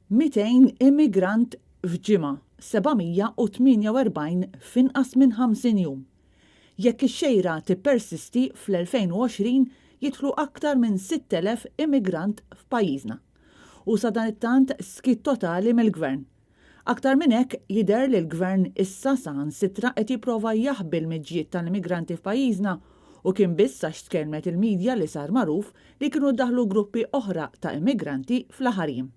200 immigrant f'ġimgħa, 748 f'inqas minn 50 jum. Jekk ix-xejra tippersisti fl-2020 jidħlu aktar minn 6,000 immigrant f'pajjiżna. U sa dan it-tant skit totali mill-gvern. Aktar minn hekk jidher li l-gvern issa saħansitra qed jipprova jaħbi l-miġġiet tal-immigranti f'pajjiżna u kien biss għax tkellmet il-medja li sar magħruf li kienu daħlu gruppi oħra ta' immigranti fl-aħariem.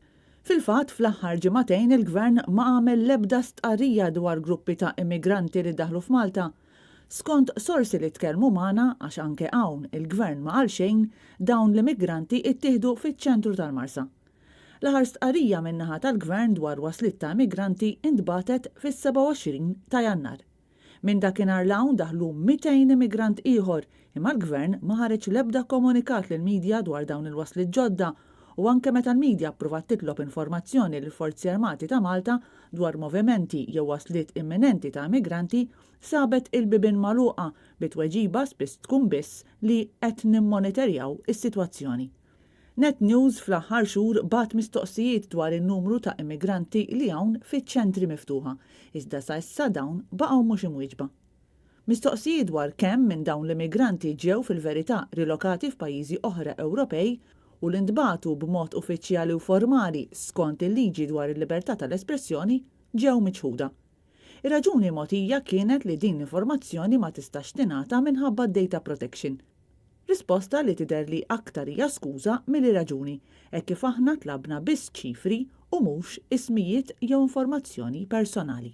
Fil-fatt fl-aħħar ġimagħtejn il-gvern ma għamel l-ebda stqarrija dwar gruppi ta' immigranti li daħlu f'Malta. Skont sorsi li tkellmu magħna għax anke hawn il-gvern ma qal xejn dawn l-immigranti ttieħdu fiċ-ċentru tal-Marsa. L-aħħar stqarrija min-naħa tal-gvern dwar waslit ta' immigranti intbatet fis-27 ta' Jannar. Minn dakinhar l-hawn daħlu 200 immigrant ieħor imma l-gvern ma ħareġ l-ebda komunikat lill-medja dwar dawn il-waslit ġodda u anke meta l-medja pprovat titlob informazzjoni lill-Forzi Armati ta' Malta dwar movimenti jew waslit imminenti ta' immigranti sabet il-bibien magħluqa bit-tweġiba spiss tkun biss li qed nimmonitorjaw is-sitwazzjoni. Net News fl-aħħar xhur bat mistoqsijiet dwar in-numru ta' immigranti li hawn fiċ-ċentri miftuħa, iżda sa issa dawn baqgħu mhux imwieġba. Mistoqsijiet dwar kemm minn dawn l-immigranti ġew fil-verità rilokati f'pajjiżi oħra Ewropej u l-intbagħtu b'mod uffiċjali u formali skont il-liġi dwar il-libertà tal-espressjoni ġew miċħuda. Ir-raġuni mogħtija kienet li din l-informazzjoni ma tistax tingħata minħabba data protection. Risposta li tidher li aktar hija skuża milli raġuni, hekk kif aħna tlabna biss ċifri u mhux ismijiet jew informazzjoni personali.